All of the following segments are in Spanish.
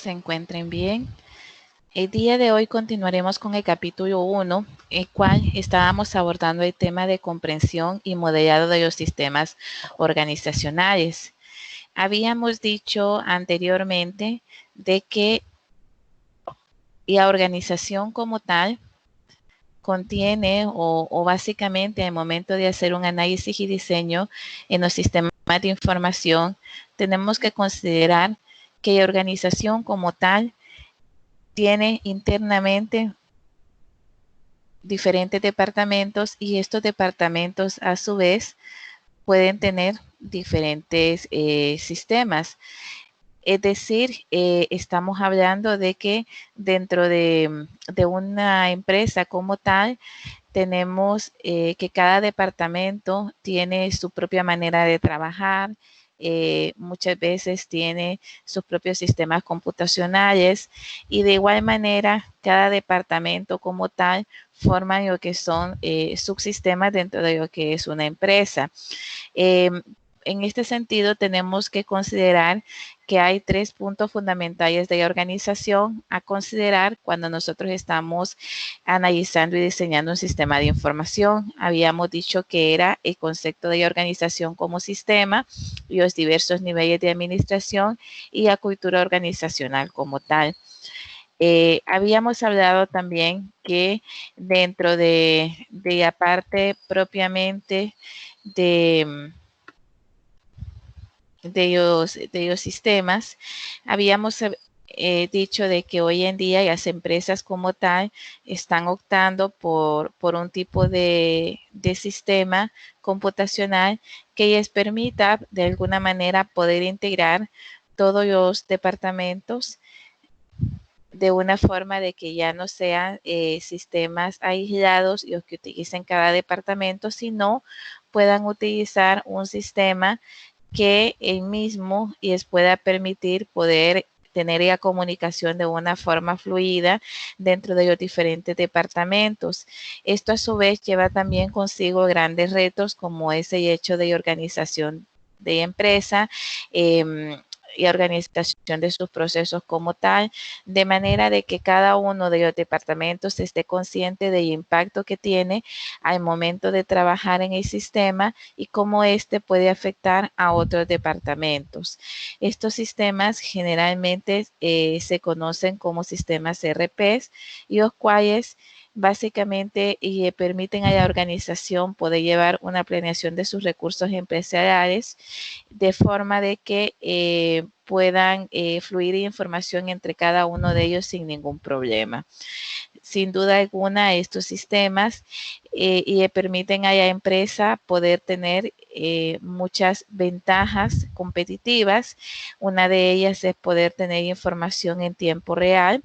se encuentren bien. El día de hoy continuaremos con el capítulo 1, el cual estábamos abordando el tema de comprensión y modelado de los sistemas organizacionales. Habíamos dicho anteriormente de que la organización como tal contiene o básicamente al momento de hacer un análisis y diseño en los sistemas de información, tenemos que considerar que la organización como tal tiene internamente diferentes departamentos y estos departamentos a su vez pueden tener diferentes sistemas. Es decir, estamos hablando de que dentro de una empresa como tal, tenemos que cada departamento tiene su propia manera de trabajar, muchas veces tiene sus propios sistemas computacionales y de igual manera cada departamento como tal forma lo que son subsistemas dentro de lo que es una empresa. En este sentido, tenemos que considerar que hay 3 puntos fundamentales de la organización a considerar cuando nosotros estamos analizando y diseñando un sistema de información. Habíamos dicho que era el concepto de la organización como sistema, los diversos niveles de administración y la cultura organizacional como tal. Habíamos hablado también que dentro de la parte propiamente de los sistemas, habíamos dicho de que hoy en día las empresas como tal están optando por un tipo de sistema computacional que les permita de alguna manera poder integrar todos los departamentos de una forma de que ya no sean sistemas aislados los que utilicen cada departamento, sino puedan utilizar un sistema que él mismo les pueda permitir poder tener la comunicación de una forma fluida dentro de los diferentes departamentos. Esto a su vez lleva también consigo grandes retos como es el hecho de organización de empresa, y organización de sus procesos como tal, de manera de que cada uno de los departamentos esté consciente del impacto que tiene al momento de trabajar en el sistema y cómo éste puede afectar a otros departamentos. Estos sistemas generalmente se conocen como sistemas ERPs y los cuales básicamente permiten a la organización poder llevar una planeación de sus recursos empresariales de forma de que puedan fluir información entre cada uno de ellos sin ningún problema. Sin duda alguna, estos sistemas y le permiten a la empresa poder tener muchas ventajas competitivas. Una de ellas es poder tener información en tiempo real.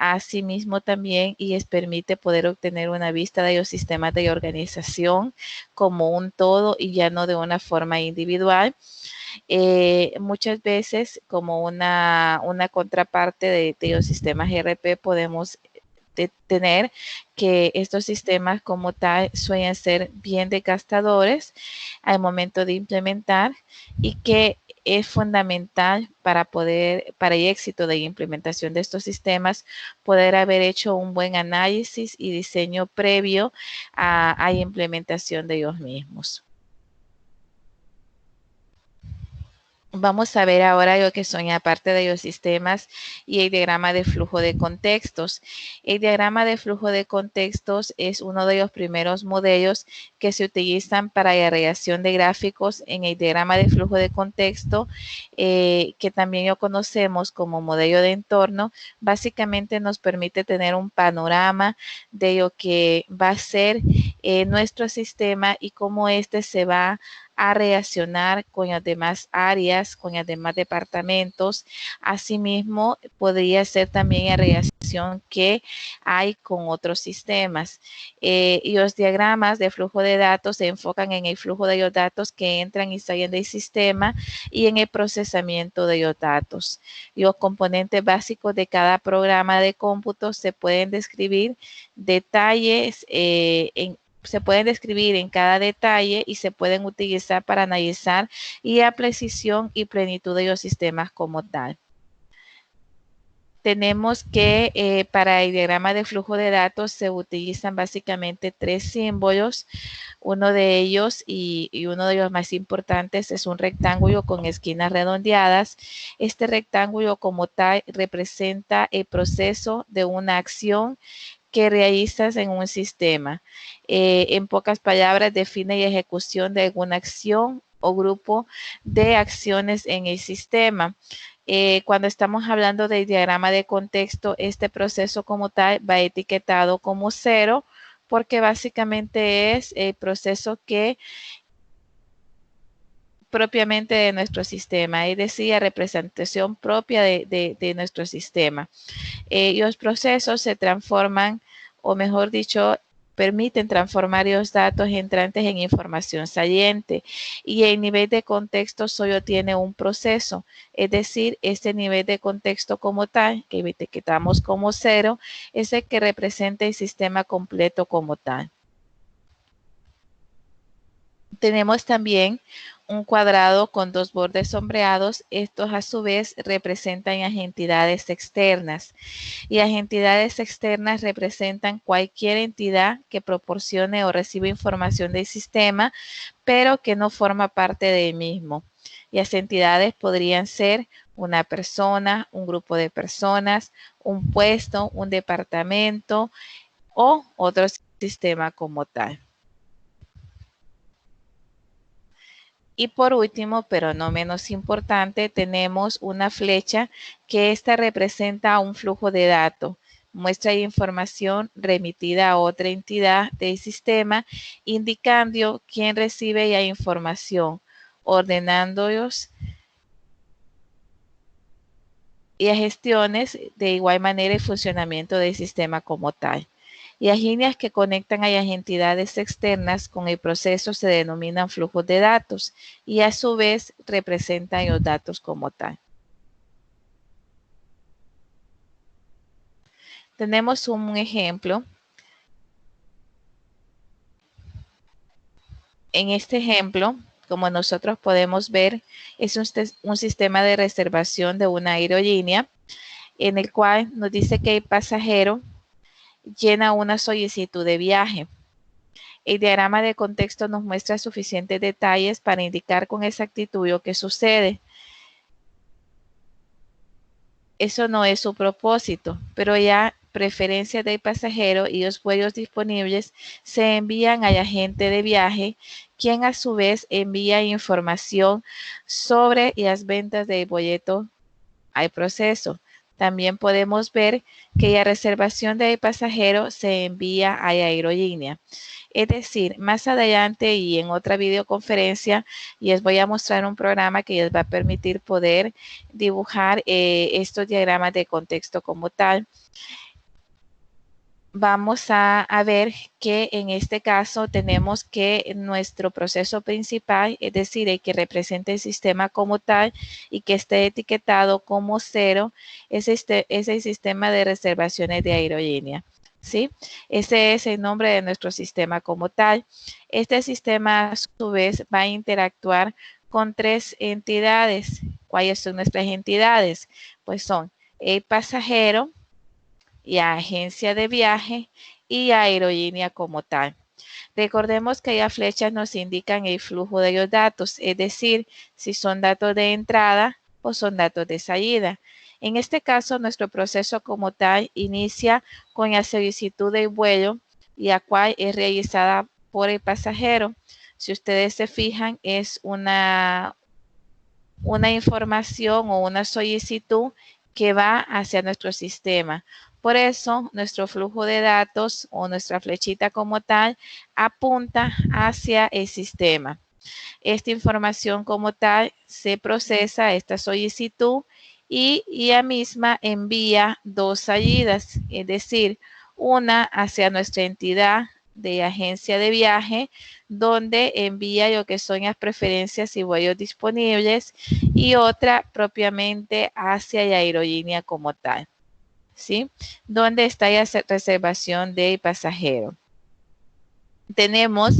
Asimismo también y les permite poder obtener una vista de los sistemas de organización como un todo y ya no de una forma individual. Muchas veces como una contraparte de los sistemas ERP podemos tener que estos sistemas como tal suelen ser bien desgastadores al momento de implementar y que es fundamental para el éxito de la implementación de estos sistemas, poder haber hecho un buen análisis y diseño previo a la implementación de ellos mismos. Vamos a ver ahora lo que son la parte de los sistemas y el diagrama de flujo de contextos. El diagrama de flujo de contextos es uno de los primeros modelos que se utilizan para la creación de gráficos en el diagrama de flujo de contexto, que también lo conocemos como modelo de entorno. Básicamente nos permite tener un panorama de lo que va a ser nuestro sistema y cómo este se va a relacionar con las demás áreas, con los demás departamentos. Asimismo, podría ser también la relación que hay con otros sistemas. Y los diagramas de flujo de datos se enfocan en el flujo de los datos que entran y salen del sistema y en el procesamiento de los datos. Los componentes básicos de cada programa de cómputo se pueden describir detalles se pueden describir en cada detalle y se pueden utilizar para analizar y a precisión y plenitud de los sistemas como tal. tenemos que para el diagrama de flujo de datos se utilizan básicamente tres símbolos. Uno de ellos y uno de los más importantes es un rectángulo con esquinas redondeadas. Este rectángulo como tal representa el proceso de una acción que realizas en un sistema. En pocas palabras, define la ejecución de alguna acción o grupo de acciones en el sistema. Cuando estamos hablando del diagrama de contexto, este proceso como tal va etiquetado como 0 porque básicamente es el proceso que propiamente de nuestro sistema, es decir, la representación propia de nuestro sistema. Los procesos se transforman, o mejor dicho, permiten transformar los datos entrantes en información saliente y el nivel de contexto solo tiene un proceso, es decir, este nivel de contexto como tal, que etiquetamos como 0, es el que representa el sistema completo como tal. Tenemos también un cuadrado con dos bordes sombreados. Estos a su vez representan las entidades externas. Y las entidades externas representan cualquier entidad que proporcione o reciba información del sistema, pero que no forma parte del mismo. Y las entidades podrían ser una persona, un grupo de personas, un puesto, un departamento o otro sistema como tal. Y por último, pero no menos importante, tenemos una flecha que esta representa un flujo de datos. Muestra información remitida a otra entidad del sistema, indicando quién recibe la información, ordenándolos y a gestiones de igual manera el funcionamiento del sistema como tal. Y las líneas que conectan a las entidades externas con el proceso se denominan flujos de datos y a su vez representan los datos como tal. Tenemos un ejemplo. En este ejemplo, como nosotros podemos ver, es un sistema de reservación de una aerolínea en el cual nos dice que el pasajero llena una solicitud de viaje. El diagrama de contexto nos muestra suficientes detalles para indicar con exactitud lo que sucede. Eso no es su propósito, pero ya preferencias del pasajero y los vuelos disponibles se envían al agente de viaje, quien a su vez envía información sobre las ventas del boleto al proceso. También podemos ver que la reservación del pasajero se envía a la aerolínea. Es decir, más adelante y en otra videoconferencia les voy a mostrar un programa que les va a permitir poder dibujar estos diagramas de contexto como tal. Vamos a ver que en este caso tenemos que nuestro proceso principal, es decir, el que representa el sistema como tal y que esté etiquetado como 0, es el sistema de reservaciones de aerolínea. ¿Sí? Ese es el nombre de nuestro sistema como tal. Este sistema a su vez va a interactuar con tres entidades. ¿Cuáles son nuestras entidades? Pues son el pasajero, y a agencia de viaje y a aerolínea como tal. Recordemos que las flechas nos indican el flujo de los datos, es decir, si son datos de entrada o son datos de salida. En este caso, nuestro proceso como tal inicia con la solicitud del vuelo, la cual es realizada por el pasajero. Si ustedes se fijan, es una información o una solicitud que va hacia nuestro sistema. Por eso, nuestro flujo de datos o nuestra flechita como tal apunta hacia el sistema. Esta información como tal se procesa, esta solicitud, y ella misma envía dos salidas, es decir, una hacia nuestra entidad de agencia de viaje, donde envía lo que son las preferencias y vuelos disponibles, y otra propiamente hacia la aerolínea como tal, ¿sí? Donde está la reservación del pasajero. Tenemos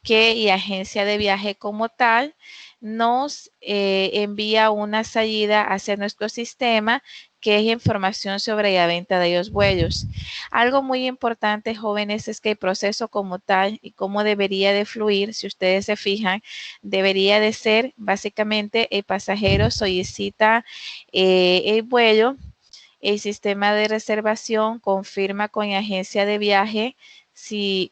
que la agencia de viaje como tal nos envía una salida hacia nuestro sistema que es información sobre la venta de los vuelos. Algo muy importante, jóvenes, es que el proceso como tal y cómo debería de fluir, si ustedes se fijan, debería de ser básicamente el pasajero solicita el vuelo, el sistema de reservación confirma con la agencia de viaje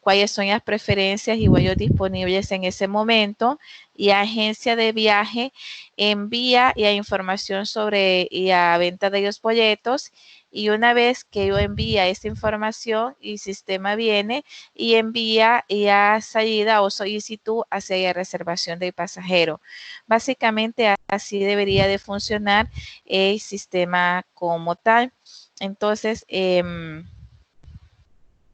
cuáles son las preferencias y vuelos disponibles en ese momento, y la agencia de viaje envía la información sobre la venta de los boletos, y una vez que yo envía esta información, el sistema viene y envía la salida o solicitud hacia la reservación del pasajero. Básicamente así debería de funcionar el sistema como tal. Entonces,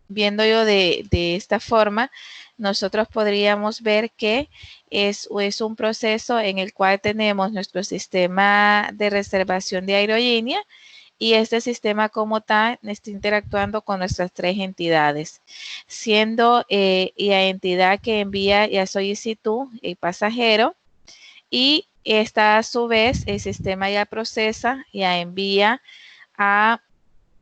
viendo yo de esta forma, nosotros podríamos ver que es un proceso en el cual tenemos nuestro sistema de reservación de aerolínea, y este sistema como tal está interactuando con nuestras tres entidades, siendo la entidad que envía la solicitud el pasajero, y esta a su vez el sistema ya procesa y ya envía a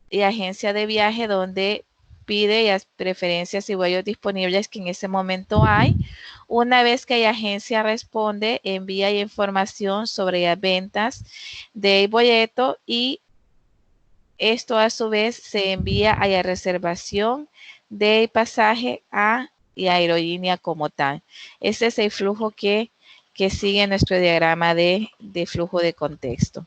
la agencia de viaje, donde pide las preferencias y vuelos disponibles que en ese momento hay. Una vez que la agencia responde, envía información sobre las ventas del boleto, y esto a su vez se envía a la reservación del pasaje a la aerolínea como tal. Ese es el flujo que sigue nuestro diagrama de flujo de contexto.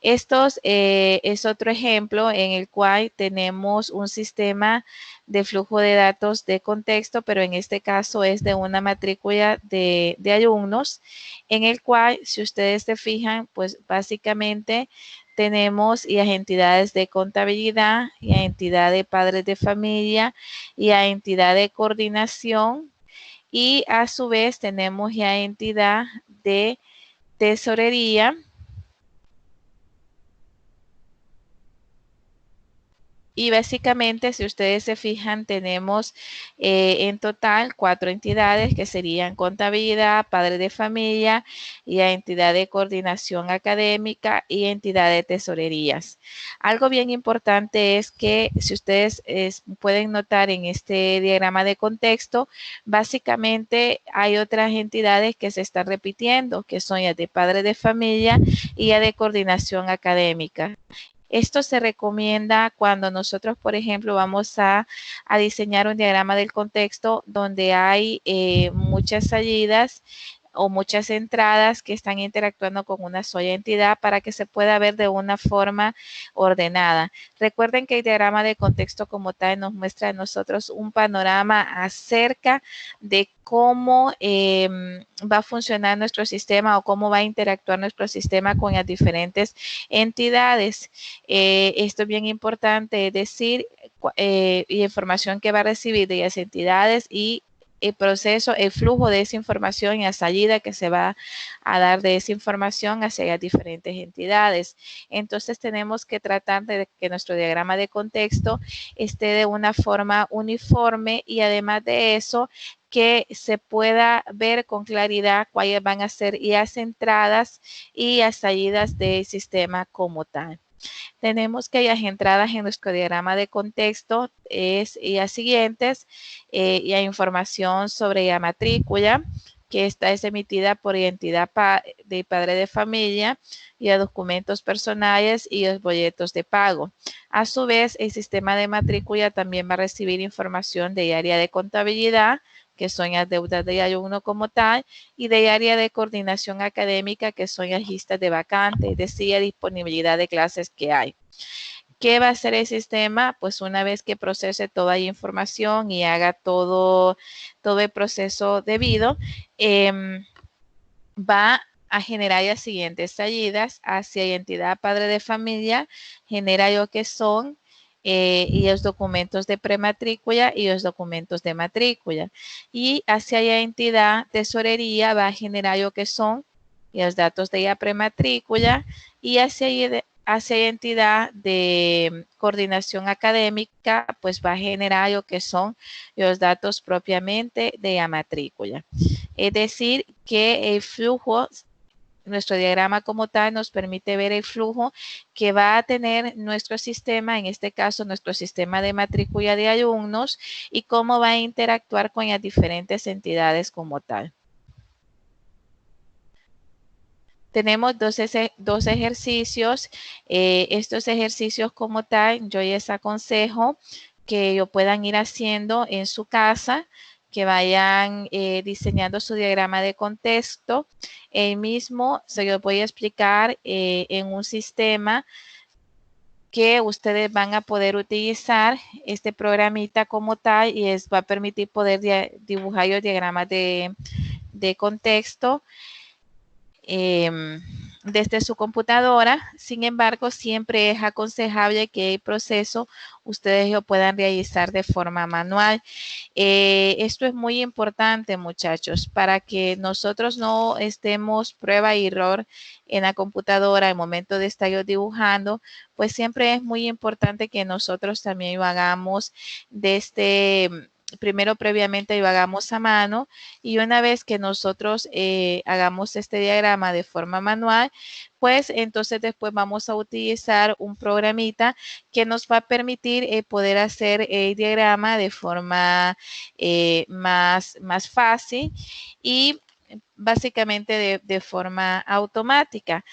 Estos es otro ejemplo en el cual tenemos un sistema de flujo de datos de contexto, pero en este caso es de una matrícula de alumnos, en el cual, si ustedes se fijan, pues básicamente tenemos las entidades de contabilidad, la entidad de padres de familia, y la entidad de coordinación, y a su vez tenemos la entidad de tesorería. Y básicamente, si ustedes se fijan, tenemos en total 4 entidades, que serían contabilidad, padre de familia, y la entidad de coordinación académica y entidad de tesorerías. Algo bien importante es que, si ustedes pueden notar en este diagrama de contexto, básicamente hay otras entidades que se están repitiendo, que son las de padre de familia y la de coordinación académica. Esto se recomienda cuando nosotros, por ejemplo, vamos a diseñar un diagrama del contexto donde hay muchas salidas o muchas entradas que están interactuando con una sola entidad, para que se pueda ver de una forma ordenada. Recuerden que el diagrama de contexto como tal nos muestra a nosotros un panorama acerca de cómo va a funcionar nuestro sistema, o cómo va a interactuar nuestro sistema con las diferentes entidades. Esto es bien importante, es decir, información que va a recibir de las entidades, y el proceso, el flujo de esa información y la salida que se va a dar de esa información hacia las diferentes entidades. Entonces tenemos que tratar de que nuestro diagrama de contexto esté de una forma uniforme, y además de eso, que se pueda ver con claridad cuáles van a ser las entradas y las salidas del sistema como tal. Tenemos que las entradas en nuestro diagrama de contexto es las siguientes: la información sobre la matrícula, que esta es emitida por identidad de padre de familia, y a documentos personales y los boletos de pago. A su vez, el sistema de matrícula también va a recibir información del área de contabilidad, que son las deudas del alumno como tal, y del área de coordinación académica, que son las listas de vacantes, es decir, la disponibilidad de clases que hay. ¿Qué va a hacer el sistema? Pues una vez que procese toda la información y haga todo el proceso debido, va a generar las siguientes salidas hacia la entidad padre de familia, genera lo que son y los documentos de prematrícula y los documentos de matrícula. Y hacia la entidad tesorería va a generar lo que son los datos de la prematrícula, y hacia la entidad de coordinación académica, pues va a generar lo que son los datos propiamente de la matrícula. Es decir, que el flujo nuestro diagrama como tal nos permite ver el flujo que va a tener nuestro sistema, en este caso nuestro sistema de matrícula de alumnos, y cómo va a interactuar con las diferentes entidades como tal. Tenemos dos ejercicios. Estos ejercicios como tal, yo les aconsejo que lo puedan ir haciendo en su casa, que vayan diseñando su diagrama de contexto. El mismo se lo voy a explicar en un sistema que ustedes van a poder utilizar este programita como tal y les va a permitir poder dibujar los diagramas de contexto desde su computadora. Sin embargo, siempre es aconsejable que el proceso ustedes lo puedan realizar de forma manual. Esto es muy importante, muchachos, para que nosotros no estemos prueba y error en la computadora al momento de estar dibujando, pues siempre es muy importante que nosotros también lo hagamos desde primero previamente lo hagamos a mano, y una vez que nosotros hagamos este diagrama de forma manual, pues entonces después vamos a utilizar un programita que nos va a permitir poder hacer el diagrama de forma más fácil y básicamente de forma automática.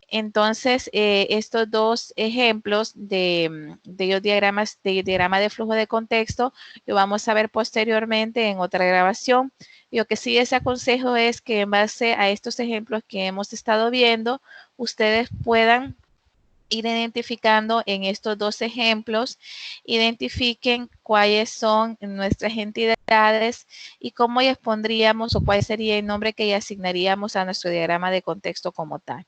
Entonces, estos dos ejemplos de los diagramas, de diagrama de flujo de contexto, lo vamos a ver posteriormente en otra grabación. Lo que sí les aconsejo es que en base a estos ejemplos que hemos estado viendo, ustedes puedan ir identificando en estos dos ejemplos, identifiquen cuáles son nuestras entidades y cómo les pondríamos o cuál sería el nombre que le asignaríamos a nuestro diagrama de contexto como tal.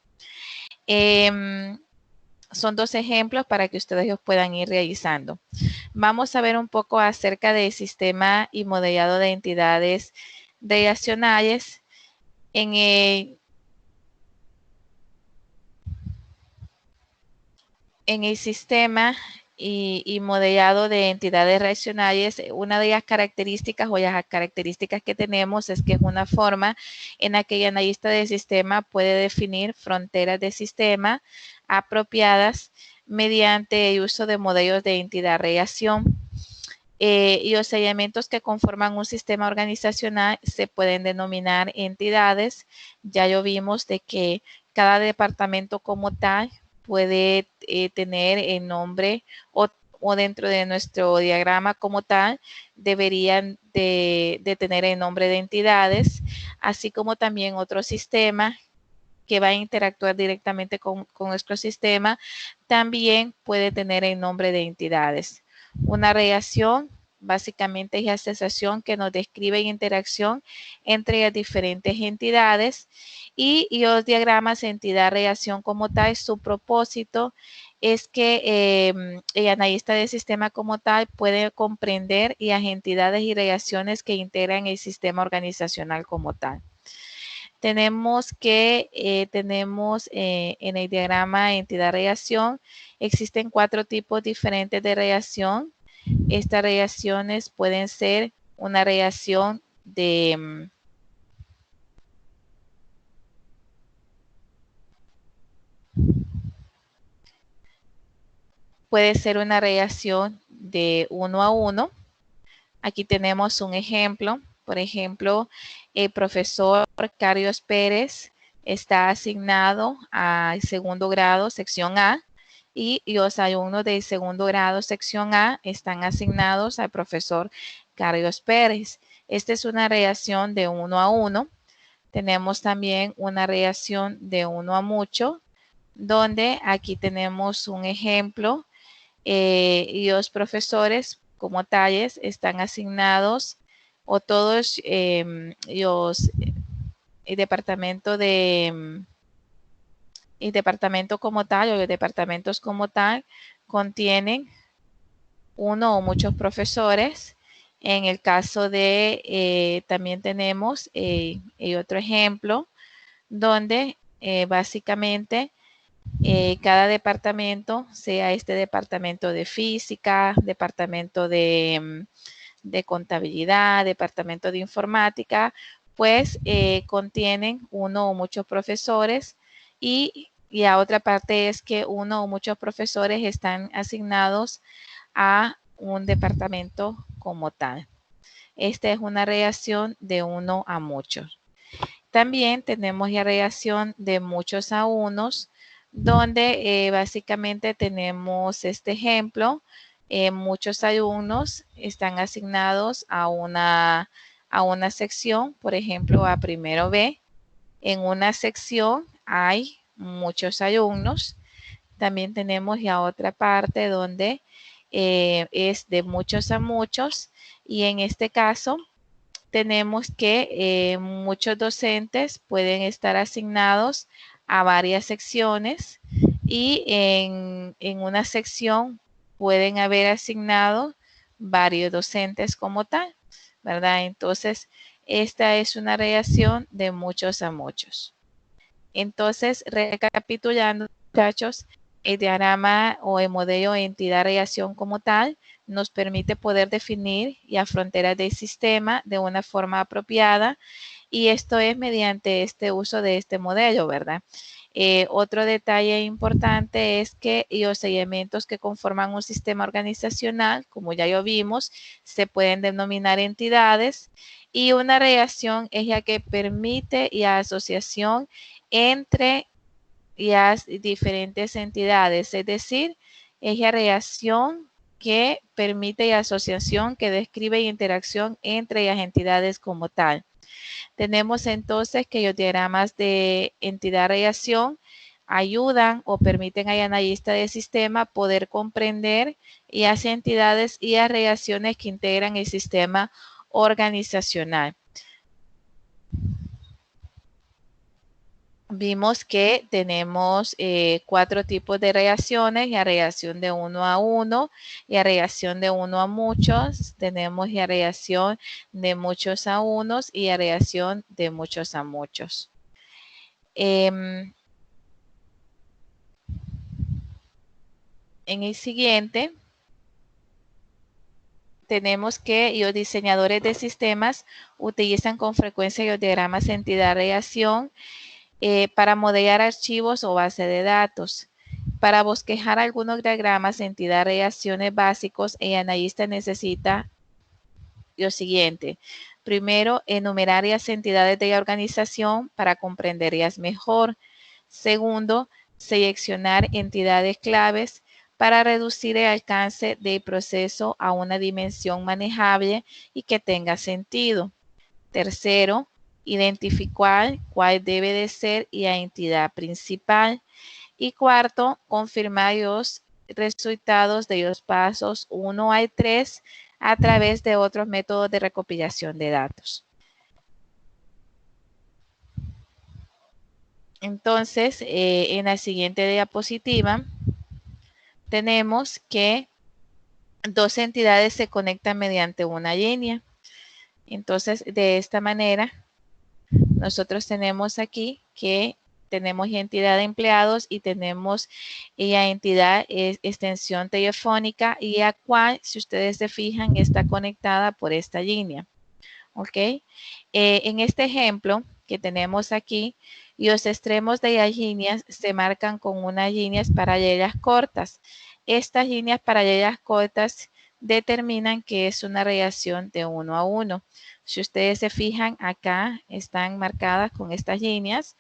Son dos ejemplos para que ustedes los puedan ir realizando. Vamos a ver un poco acerca del sistema y modelado de entidades relacionales. En el sistema y modelado de entidades relacionales, una de las características o las características que tenemos es que es una forma en la que el analista del sistema puede definir fronteras de sistema apropiadas mediante el uso de modelos de entidad-relación. Y los elementos que conforman un sistema organizacional se pueden denominar entidades. Ya lo vimos de que cada departamento como tal puede tener el nombre o dentro de nuestro diagrama como tal deberían de tener el nombre de entidades, así como también otro sistema que va a interactuar directamente con nuestro sistema, también puede tener el nombre de entidades. Una relación básicamente es la asociación que nos describe la interacción entre las diferentes entidades, y los diagramas entidad-relación como tal, su propósito es que el analista del sistema como tal puede comprender las entidades y relaciones que integran el sistema organizacional como tal. Tenemos en el diagrama entidad-relación, existen 4 tipos diferentes de relación. Estas relaciones pueden ser una relación puede ser una relación de 1 a 1. Aquí tenemos un ejemplo. Por ejemplo, el profesor Carlos Pérez está asignado al segundo grado, sección A, y los alumnos del segundo grado, sección A, están asignados al profesor Carlos Pérez. Esta es una relación de 1 a 1. Tenemos también una relación de 1 a mucho, donde aquí tenemos un ejemplo y los profesores como tales están asignados, o todos el departamento el departamento como tal o los departamentos como tal contienen uno o muchos profesores. En el caso de también tenemos el otro ejemplo donde básicamente cada departamento, sea este departamento de física, departamento de contabilidad, departamento de informática, pues contienen uno o muchos profesores y la otra parte es que uno o muchos profesores están asignados a un departamento como tal. Esta es una relación de uno a muchos. También tenemos la relación de muchos a unos, donde básicamente tenemos este ejemplo. Muchos alumnos están asignados a una sección, por ejemplo, a primero B. En una sección hay muchos alumnos. También tenemos la otra parte donde es de muchos a muchos y en este caso tenemos que muchos docentes pueden estar asignados a varias secciones y en una sección pueden haber asignado varios docentes como tal, ¿verdad? Entonces, esta es una relación de muchos a muchos. Entonces, recapitulando, muchachos, el diagrama o el modelo de entidad-relación como tal nos permite poder definir las fronteras del sistema de una forma apropiada y esto es mediante este uso de este modelo, ¿verdad? Otro detalle importante es que los elementos que conforman un sistema organizacional, como ya lo vimos, se pueden denominar entidades y una relación es la que permite la asociación entre las diferentes entidades, es decir, es la relación que permite la asociación que describe la interacción entre las entidades como tal. Tenemos entonces que los diagramas de entidad-relación ayudan o permiten al analista del sistema poder comprender las entidades y las relaciones que integran el sistema organizacional. Vimos que tenemos 4 tipos de relaciones, la relación de uno a uno, la relación de uno a muchos, tenemos la relación de muchos a unos y la relación de muchos a muchos. En el siguiente, tenemos que los diseñadores de sistemas utilizan con frecuencia los diagramas de entidad-relación para modelar archivos o base de datos. Para bosquejar algunos diagramas de entidad-relaciones básicos, el analista necesita lo siguiente. Primero, enumerar las entidades de la organización para comprenderlas mejor. Segundo, seleccionar entidades claves para reducir el alcance del proceso a una dimensión manejable y que tenga sentido. Tercero, identificar cuál debe de ser la entidad principal. Y cuarto, confirmar los resultados de los pasos 1 al 3 a través de otros métodos de recopilación de datos. Entonces, en la siguiente diapositiva, tenemos que dos entidades se conectan mediante una línea. Entonces, de esta manera, nosotros tenemos aquí que tenemos la entidad de empleados y tenemos la entidad extensión telefónica y la cual, si ustedes se fijan, está conectada por esta línea. ¿Ok? En este ejemplo que tenemos aquí, los extremos de las líneas se marcan con unas líneas paralelas cortas. Estas líneas paralelas cortas determinan que es una relación de uno a uno. Si ustedes se fijan, acá están marcadas con estas líneas,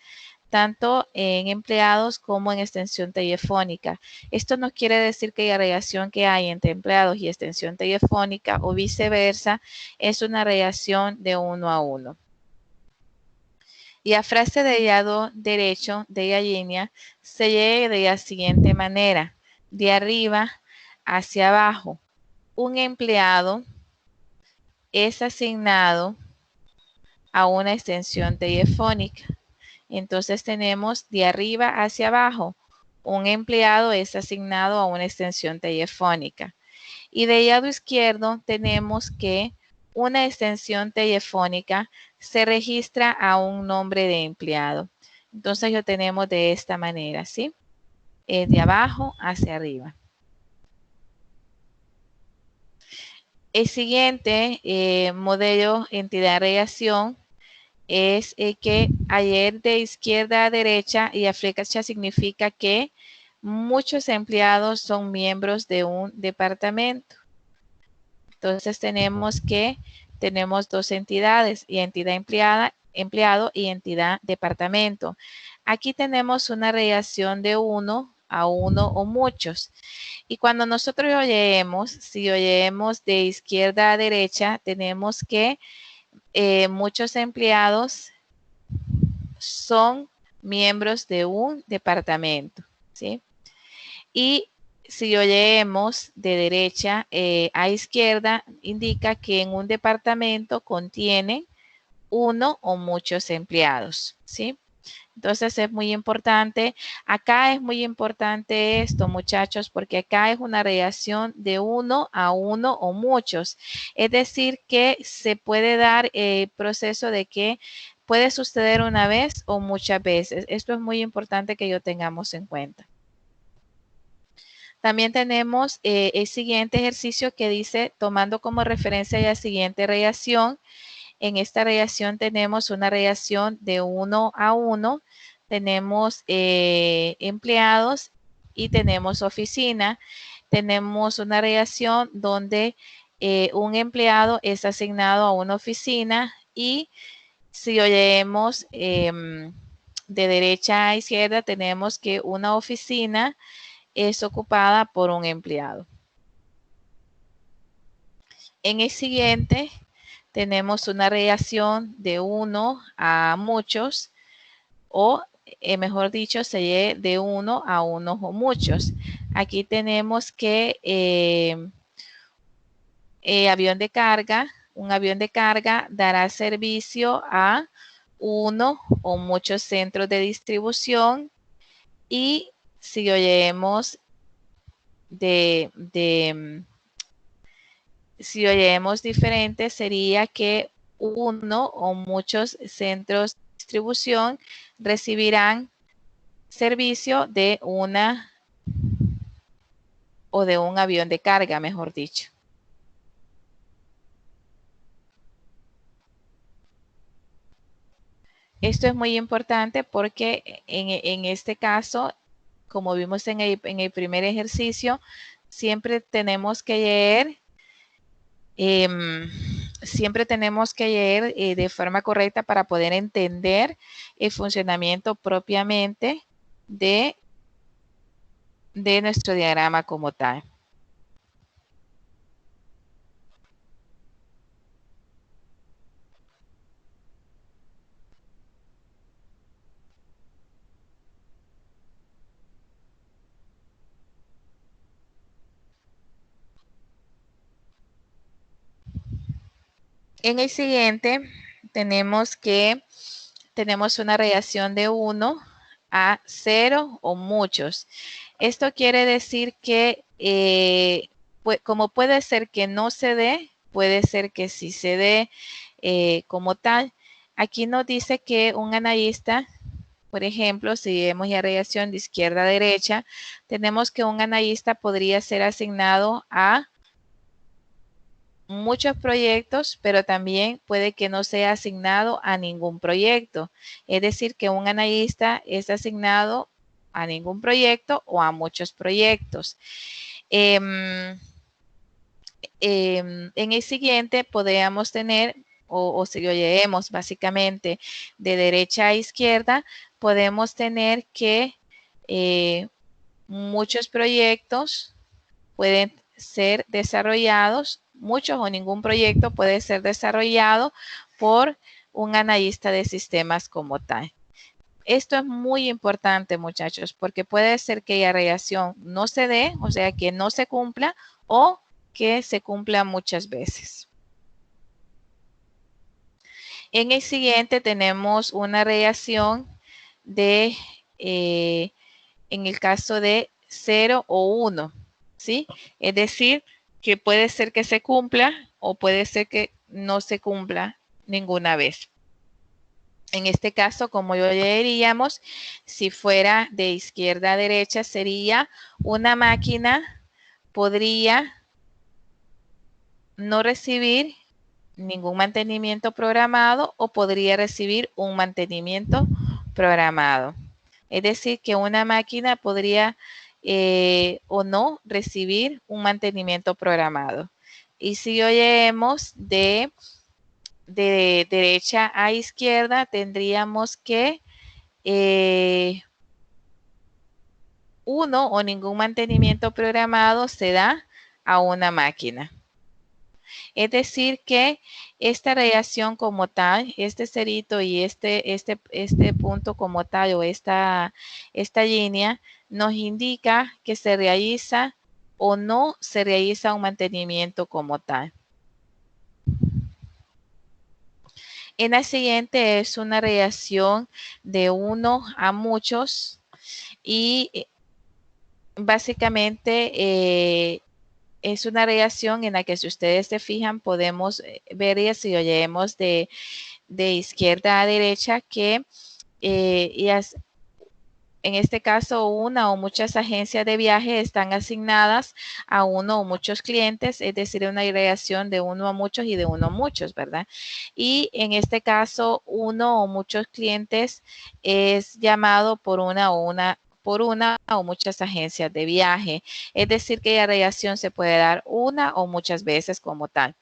tanto en empleados como en extensión telefónica. Esto no quiere decir que la relación que hay entre empleados y extensión telefónica o viceversa es una relación de uno a uno. Y la frase del lado derecho de la línea se lee de la siguiente manera, de arriba hacia abajo. Un empleado es asignado a una extensión telefónica. Entonces tenemos de arriba hacia abajo. Un empleado es asignado a una extensión telefónica. Y del lado izquierdo tenemos que una extensión telefónica se registra a un nombre de empleado. Entonces lo tenemos de esta manera, ¿sí? De abajo hacia arriba. El siguiente modelo entidad-relación es que ayer de izquierda a derecha y a flecha significa que muchos empleados son miembros de un departamento. Entonces tenemos dos entidades, y entidad empleado y entidad departamento. Aquí tenemos una relación de uno a uno o muchos. Y cuando nosotros oyeemos, si oyeemos de izquierda a derecha, tenemos que muchos empleados son miembros de un departamento, ¿sí? Y si oyeemos de derecha a izquierda, indica que en un departamento contiene uno o muchos empleados, ¿sí? Entonces es muy importante, acá es muy importante esto, muchachos, porque acá es una relación de uno a uno o muchos. Es decir, que se puede dar el proceso de que puede suceder una vez o muchas veces. Esto es muy importante que lo tengamos en cuenta. También tenemos el siguiente ejercicio que dice, tomando como referencia la siguiente relación. En esta relación tenemos una relación de uno a uno, tenemos empleados y tenemos oficina. Tenemos una relación donde un empleado es asignado a una oficina y si oyeemos de derecha a izquierda, tenemos que una oficina es ocupada por un empleado. En el siguiente tenemos una relación de uno a muchos o mejor dicho, se de uno a unos o muchos. Aquí tenemos que un avión de carga dará servicio a uno o muchos centros de distribución y si oyemos si oyemos diferente, sería que uno o muchos centros de distribución recibirán servicio de una o de un avión de carga, mejor dicho. Esto es muy importante porque en este caso, como vimos en el primer ejercicio, siempre tenemos que leer de forma correcta para poder entender el funcionamiento propiamente de nuestro diagrama como tal. En el siguiente tenemos una relación de 1 a 0 o muchos. Esto quiere decir que como puede ser que no se dé, puede ser que sí se dé como tal. Aquí nos dice que un analista, por ejemplo, si vemos la relación de izquierda a derecha, tenemos que un analista podría ser asignado a muchos proyectos, pero también puede que no sea asignado a ningún proyecto. Es decir, que un analista es asignado a ningún proyecto o a muchos proyectos. En el siguiente podríamos tener, o si lo leemos básicamente de derecha a izquierda, podemos tener que muchos proyectos pueden ser desarrollados, muchos o ningún proyecto puede ser desarrollado por un analista de sistemas como tal. Esto es muy importante, muchachos, porque puede ser que la relación no se dé, o sea, que no se cumpla o que se cumpla muchas veces. En el siguiente tenemos una relación de, en el caso de 0 o 1, ¿sí? Es decir, que puede ser que se cumpla o puede ser que no se cumpla ninguna vez. En este caso, como yo diríamos, si fuera de izquierda a derecha, sería una máquina podría no recibir ningún mantenimiento programado o podría recibir un mantenimiento programado. Es decir, que una máquina podría o no recibir un mantenimiento programado. Y si oyemos de derecha a izquierda, tendríamos que uno o ningún mantenimiento programado se da a una máquina. Es decir, que esta reacción como tal, este cerito y este punto como tal o esta línea nos indica que se realiza o no se realiza un mantenimiento como tal. En la siguiente es una reacción de uno a muchos y básicamente es una reacción en la que si ustedes se fijan podemos ver y si oyemos de izquierda a derecha que en este caso una o muchas agencias de viaje están asignadas a uno o muchos clientes, es decir, una reacción de uno a muchos y de uno a muchos, ¿verdad? Y en este caso uno o muchos clientes es llamado por una o muchas agencias de viaje. Es decir, que la reacción se puede dar una o muchas veces como tal.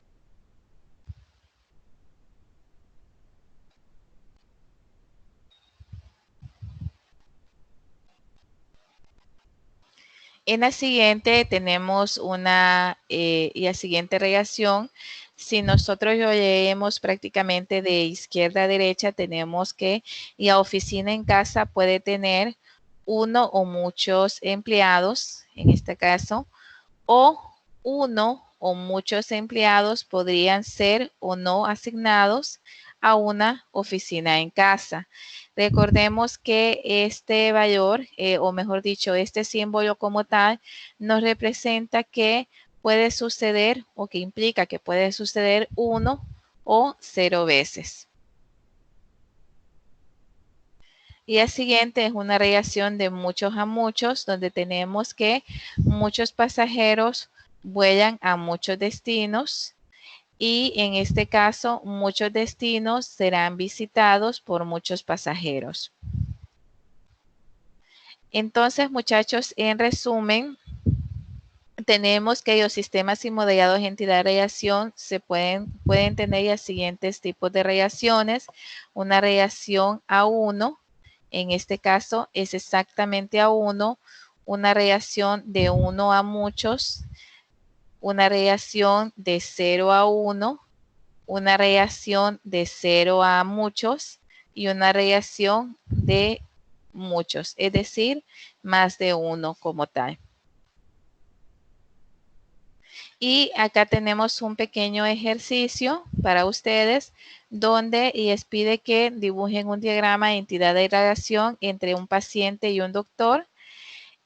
En la siguiente tenemos y la siguiente reacción. Si nosotros lo leemos prácticamente de izquierda a derecha, tenemos que la oficina en casa puede tener uno o muchos empleados, en este caso, o uno o muchos empleados podrían ser o no asignados a una oficina en casa. Recordemos que este valor, o mejor dicho, este símbolo como tal, nos representa que puede suceder o que implica que puede suceder uno o 0 veces. Y el siguiente es una reacción de muchos a muchos, donde tenemos que muchos pasajeros vuelan a muchos destinos y en este caso muchos destinos serán visitados por muchos pasajeros. Entonces, muchachos, en resumen, tenemos que los sistemas y modelados de entidad de reacción pueden tener los siguientes tipos de reacciones. Una reacción a 1, en este caso es exactamente a 1, una reacción de 1 a muchos, una reacción de 0 a 1, una reacción de 0 a muchos y una reacción de muchos, es decir, más de 1 como tal. Y acá tenemos un pequeño ejercicio para ustedes donde les pide que dibujen un diagrama de entidad de relación entre un paciente y un doctor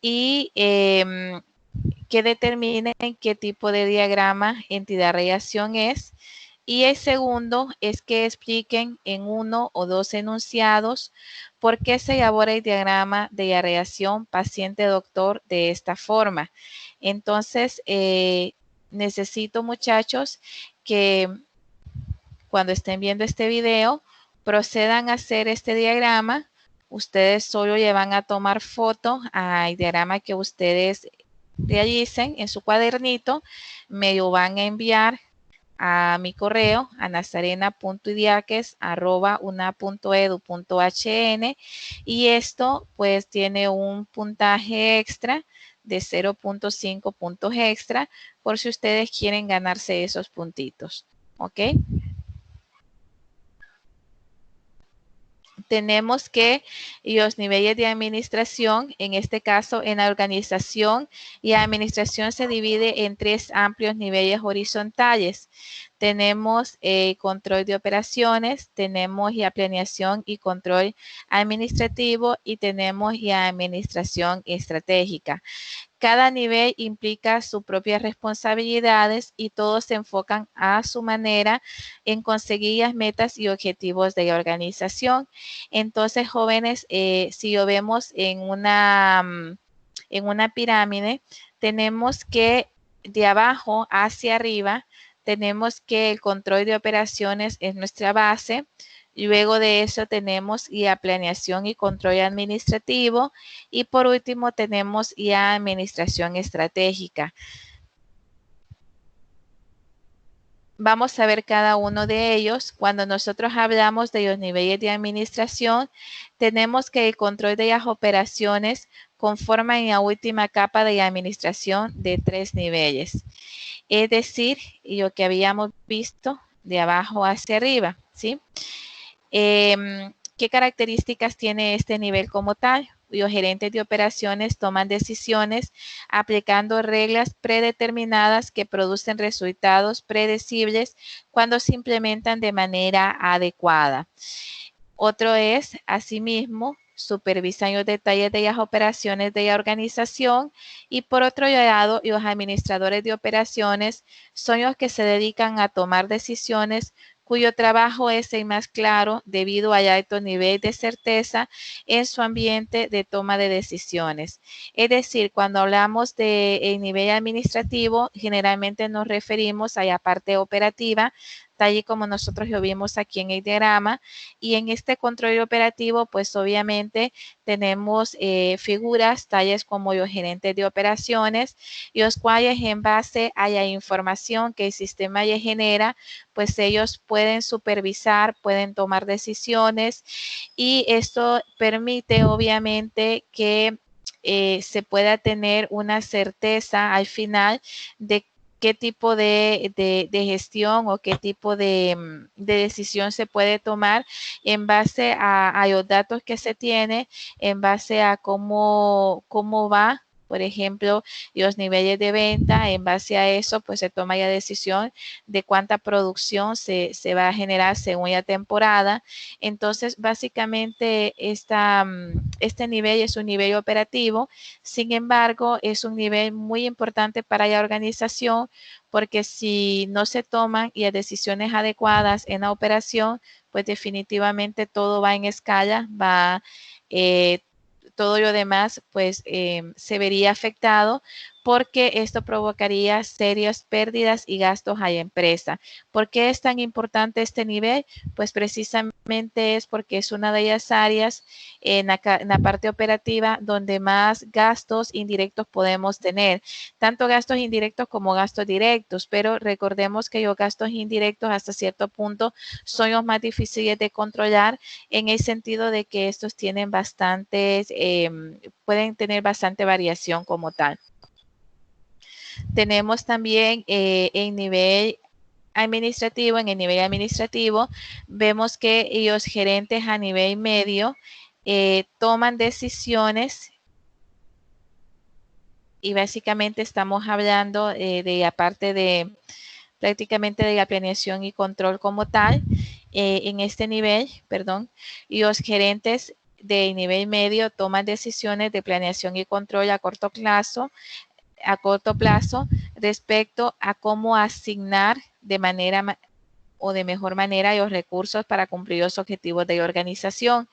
y que determinen qué tipo de diagrama entidad relación es. Y el segundo es que expliquen en uno o dos enunciados por qué se elabora el diagrama de la relación paciente-doctor de esta forma. Entonces, necesito, muchachos, que cuando estén viendo este video, procedan a hacer este diagrama. Ustedes solo le van a tomar foto al diagrama que ustedes realicen en su cuadernito, me lo van a enviar a mi correo a nazarena.idiaques@una.edu.hn y esto pues tiene un puntaje extra de 0.5 puntos extra por si ustedes quieren ganarse esos puntitos, ¿ok? Tenemos que los niveles de administración, en este caso en la organización y administración se divide en 3 amplios niveles horizontales. Tenemos control de operaciones, tenemos la planeación y control administrativo y tenemos la administración estratégica. Cada nivel implica sus propias responsabilidades y todos se enfocan a su manera en conseguir las metas y objetivos de la organización. Entonces, jóvenes, si lo vemos en una pirámide, tenemos que de abajo hacia arriba tenemos que el control de operaciones es nuestra base. Luego de eso tenemos ya planeación y control administrativo. Y por último tenemos ya administración estratégica. Vamos a ver cada uno de ellos. Cuando nosotros hablamos de los niveles de administración, tenemos que el control de las operaciones conforman la última capa de la administración de 3 niveles. Es decir, lo que habíamos visto de abajo hacia arriba, ¿sí? ¿Qué características tiene este nivel como tal? Los gerentes de operaciones toman decisiones aplicando reglas predeterminadas que producen resultados predecibles cuando se implementan de manera adecuada. Otro es, asimismo, supervisan los detalles de las operaciones de la organización y por otro lado, los administradores de operaciones son los que se dedican a tomar decisiones cuyo trabajo es el más claro debido al alto nivel de certeza en su ambiente de toma de decisiones. Es decir, cuando hablamos del nivel administrativo, generalmente nos referimos a la parte operativa, tal y como nosotros lo vimos aquí en el diagrama, y en este control operativo, pues obviamente tenemos figuras tales como los gerentes de operaciones, los cuales en base a la información que el sistema les genera, pues ellos pueden supervisar, pueden tomar decisiones y esto permite obviamente que se pueda tener una certeza al final de qué tipo de gestión o qué tipo de decisión se puede tomar en base a los datos que se tiene, en base a cómo va, por ejemplo, los niveles de venta. En base a eso, pues se toma la decisión de cuánta producción se va a generar según la temporada. Entonces, básicamente, este nivel es un nivel operativo. Sin embargo, es un nivel muy importante para la organización porque si no se toman las decisiones adecuadas en la operación, pues definitivamente todo va en escala, eh, todo lo demás pues se vería afectado porque esto provocaría serias pérdidas y gastos a la empresa. ¿Por qué es tan importante este nivel? Pues precisamente es porque es una de las áreas en la parte operativa donde más gastos indirectos podemos tener, tanto gastos indirectos como gastos directos, pero recordemos que los gastos indirectos hasta cierto punto son los más difíciles de controlar en el sentido de que estos tienen pueden tener bastante variación como tal. Tenemos también en el nivel administrativo, vemos que los gerentes a nivel medio toman decisiones y básicamente estamos hablando de la parte de prácticamente de la planeación y control como tal en este nivel, perdón, y los gerentes de nivel medio toman decisiones de planeación y control a corto plazo respecto a cómo asignar de manera o de mejor manera los recursos para cumplir los objetivos de la organización.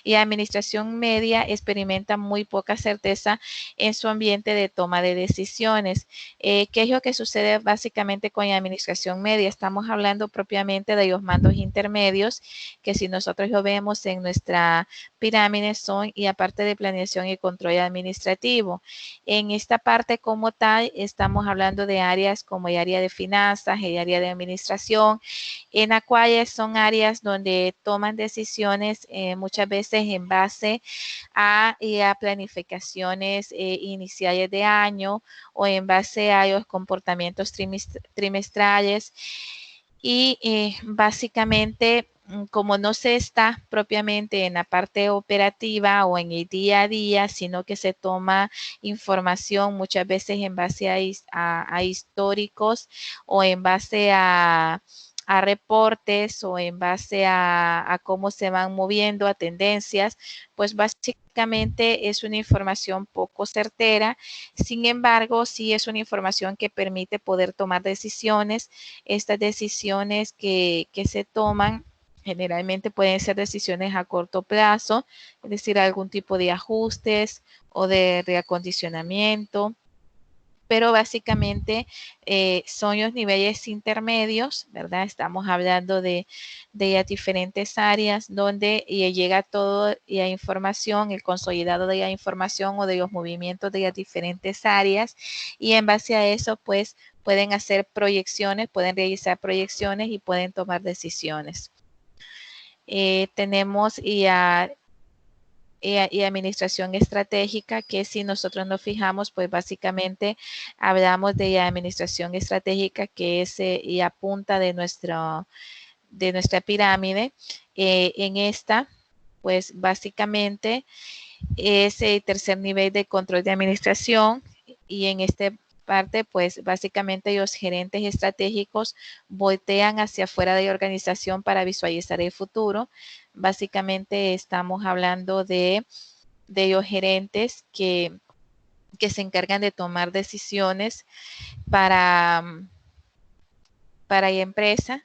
Y la administración media experimenta muy poca certeza en su ambiente de toma de decisiones. ¿Qué es lo que sucede básicamente con la administración media? Estamos hablando propiamente de los mandos intermedios, que si nosotros lo vemos en nuestra pirámide son, y aparte de planeación y control administrativo. En esta parte como tal, estamos hablando de áreas como el área de finanzas, el área de administración, en las cuales son áreas donde toman decisiones muchas veces en base a planificaciones iniciales de año o en base a los comportamientos trimestrales y básicamente como no se está propiamente en la parte operativa o en el día a día, sino que se toma información muchas veces en base a históricos o en base a reportes o en base a cómo se van moviendo, a tendencias, pues básicamente es una información poco certera. Sin embargo, sí es una información que permite poder tomar decisiones. Estas decisiones que se toman generalmente pueden ser decisiones a corto plazo, es decir, algún tipo de ajustes o de reacondicionamiento, pero básicamente son los niveles intermedios, ¿verdad? Estamos hablando de las diferentes áreas donde llega todo la información, el consolidado de la información o de los movimientos de las diferentes áreas, y en base a eso, pues, pueden hacer proyecciones, pueden realizar proyecciones y pueden tomar decisiones. Tenemos y administración estratégica, que si nosotros nos fijamos, pues básicamente hablamos de la administración estratégica, que es la punta de nuestra pirámide. En esta, pues básicamente es el tercer nivel de control de administración, y en esta parte, pues básicamente los gerentes estratégicos voltean hacia afuera de la organización para visualizar el futuro. Básicamente estamos hablando de los gerentes que se encargan de tomar decisiones para la empresa,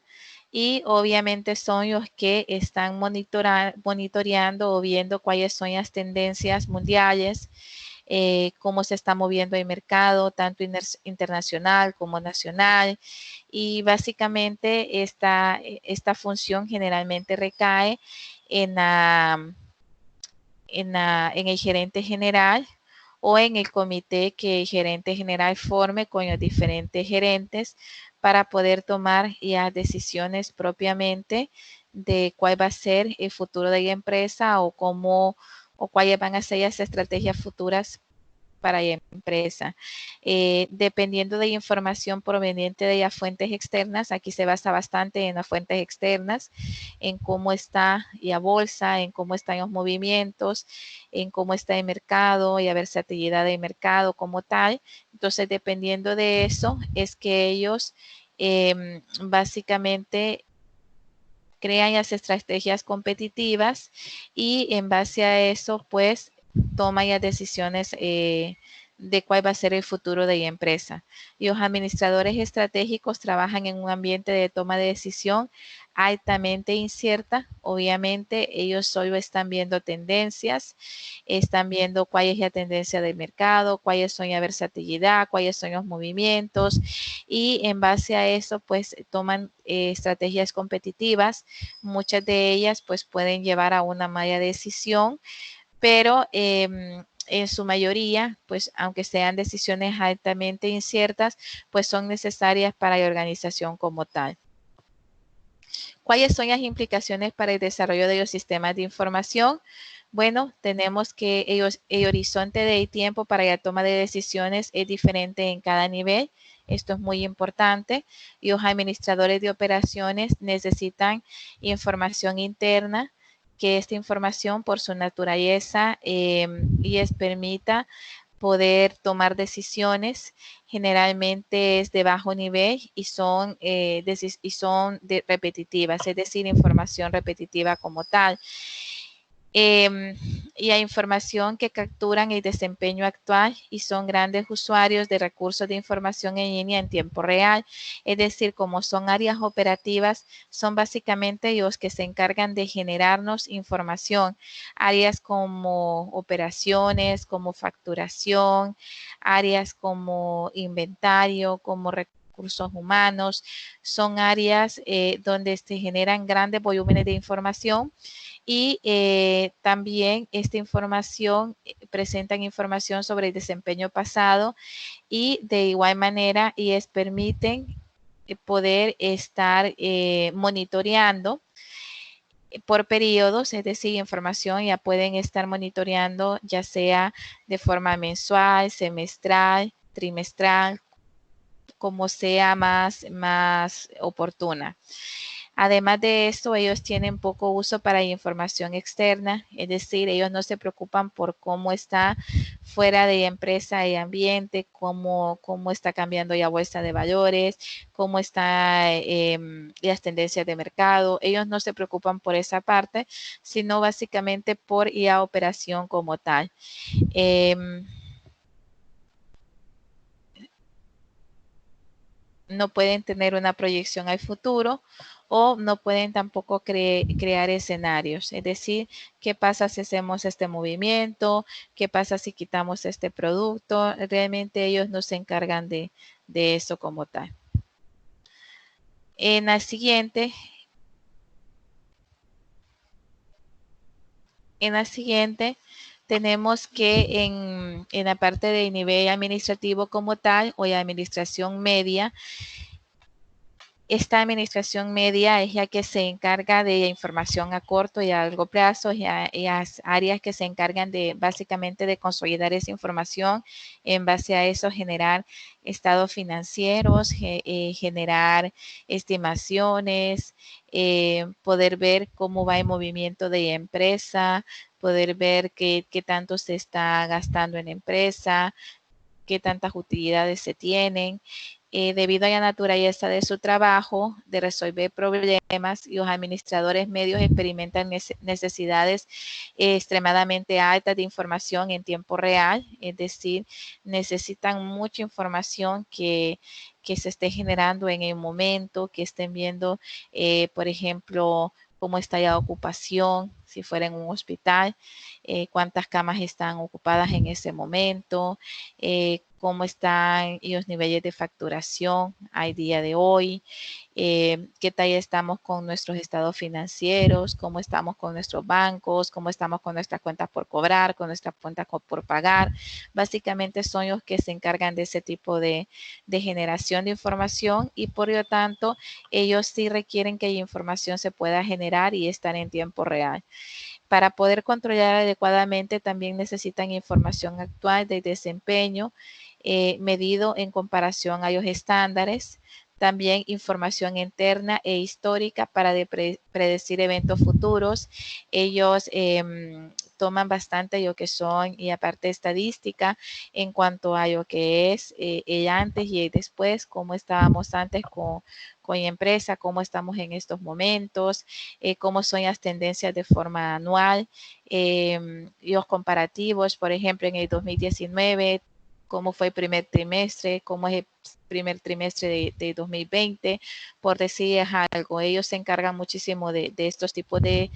y obviamente son los que están monitoreando o viendo cuáles son las tendencias mundiales, cómo se está moviendo el mercado, tanto internacional como nacional, y básicamente esta función generalmente recae en, en el gerente general o en el comité que el gerente general forme con los diferentes gerentes para poder tomar ya decisiones propiamente de cuál va a ser el futuro de la empresa, o cómo o cuáles van a ser las estrategias futuras para la empresa. Dependiendo de la información proveniente de las fuentes externas, aquí se basa bastante en las fuentes externas, en cómo está la bolsa, en cómo están los movimientos, en cómo está el mercado y la versatilidad del mercado como tal. Entonces, dependiendo de eso, es que ellos básicamente crean las estrategias competitivas, y en base a eso, pues, toman las decisiones de cuál va a ser el futuro de la empresa. Y los administradores estratégicos trabajan en un ambiente de toma de decisión altamente incierta. Obviamente, ellos solo están viendo tendencias, están viendo cuál es la tendencia del mercado, cuáles son la versatilidad, cuáles son los movimientos, y en base a eso, pues, toman estrategias competitivas. Muchas de ellas, pues, pueden llevar a una mala decisión, pero en su mayoría, pues, aunque sean decisiones altamente inciertas, pues son necesarias para la organización como tal. ¿Cuáles son las implicaciones para el desarrollo de los sistemas de información? Bueno, tenemos que el horizonte de tiempo para la toma de decisiones es diferente en cada nivel. Esto es muy importante. Y los administradores de operaciones necesitan información interna, que esta información, por su naturaleza, les permita poder tomar decisiones. Generalmente es de bajo nivel y son repetitivas, es decir, información repetitiva como tal. Y la información que capturan el desempeño actual, y son grandes usuarios de recursos de información en línea en tiempo real. Es decir, como son áreas operativas, son básicamente los que se encargan de generarnos información. Áreas como operaciones, como facturación, áreas como inventario, como recursos humanos, son áreas donde se generan grandes volúmenes de información. Y también esta información presentan información sobre el desempeño pasado, y de igual manera les permiten poder estar monitoreando por periodos, es decir, información ya pueden estar monitoreando ya sea de forma mensual, semestral, trimestral, como sea más oportuna. Además de esto, ellos tienen poco uso para información externa, es decir, ellos no se preocupan por cómo está fuera de la empresa el ambiente, cómo está cambiando la bolsa de valores, cómo están las tendencias de mercado. Ellos no se preocupan por esa parte, sino básicamente por la operación como tal. No pueden tener una proyección al futuro, o no pueden tampoco crear escenarios. Es decir, ¿qué pasa si hacemos este movimiento? ¿Qué pasa si quitamos este producto? Realmente ellos no se encargan de eso como tal. En la siguiente, tenemos que en la parte de nivel administrativo como tal o de administración media, esta administración media es la que se encarga de información a corto y a largo plazo, y las áreas que se encargan de básicamente de consolidar esa información, en base a eso generar estados financieros, generar estimaciones, poder ver cómo va el movimiento de la empresa, poder ver qué tanto se está gastando en la empresa, qué tantas utilidades se tienen. Debido a la naturaleza de su trabajo, de resolver problemas, y los administradores medios experimentan necesidades extremadamente altas de información en tiempo real, es decir, necesitan mucha información que se esté generando en el momento, que estén viendo, por ejemplo, cómo está la ocupación, si fuera en un hospital, cuántas camas están ocupadas en ese momento, cómo están los niveles de facturación al día de hoy, qué tal estamos con nuestros estados financieros, cómo estamos con nuestros bancos, cómo estamos con nuestras cuentas por cobrar, con nuestras cuentas por pagar. Básicamente son los que se encargan de ese tipo de generación de información, y por lo tanto ellos sí requieren que la información se pueda generar y estar en tiempo real. Para poder controlar adecuadamente también necesitan información actual de desempeño, medido en comparación a los estándares. También información interna e histórica para predecir eventos futuros. Ellos toman bastante lo que son, y aparte estadística, en cuanto a lo que es el antes y el después, cómo estábamos antes con la empresa, cómo estamos en estos momentos, cómo son las tendencias de forma anual, los comparativos, por ejemplo, en el 2019, cómo fue el primer trimestre, cómo es el primer trimestre de 2020, por decir algo. Ellos se encargan muchísimo de estos tipos de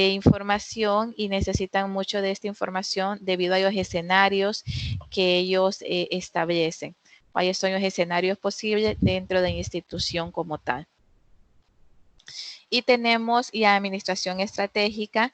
información, y necesitan mucho de esta información debido a los escenarios que ellos establecen. ¿Cuáles son los escenarios posibles dentro de la institución como tal? Y tenemos la administración estratégica,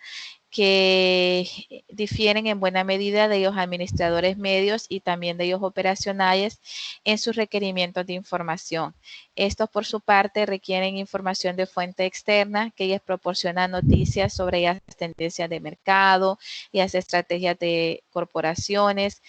que difieren en buena medida de los administradores medios y también de los operacionales en sus requerimientos de información. Estos, por su parte, requieren información de fuente externa, que les proporciona noticias sobre las tendencias de mercado y las estrategias de corporaciones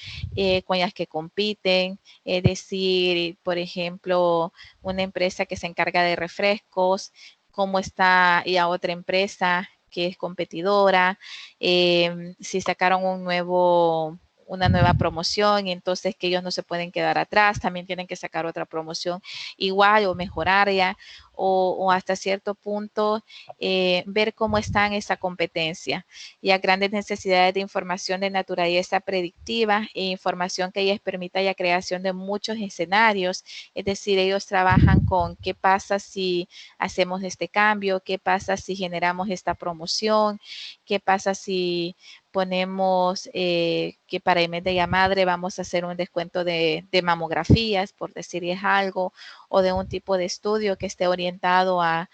con las que compiten. Es decir, por ejemplo, una empresa que se encarga de refrescos, cómo está y a otra empresa que es competidora, si sacaron una nueva promoción, y entonces que ellos no se pueden quedar atrás, también tienen que sacar otra promoción igual o mejorarla, o hasta cierto punto ver cómo está en esa competencia. Y a grandes necesidades de información de naturaleza predictiva e información que les permita la creación de muchos escenarios. Es decir, ellos trabajan con qué pasa si hacemos este cambio, qué pasa si generamos esta promoción, qué pasa si ponemos que para el mes de la madre vamos a hacer un descuento de mamografías, por decirles algo, o de un tipo de estudio que esté orientado al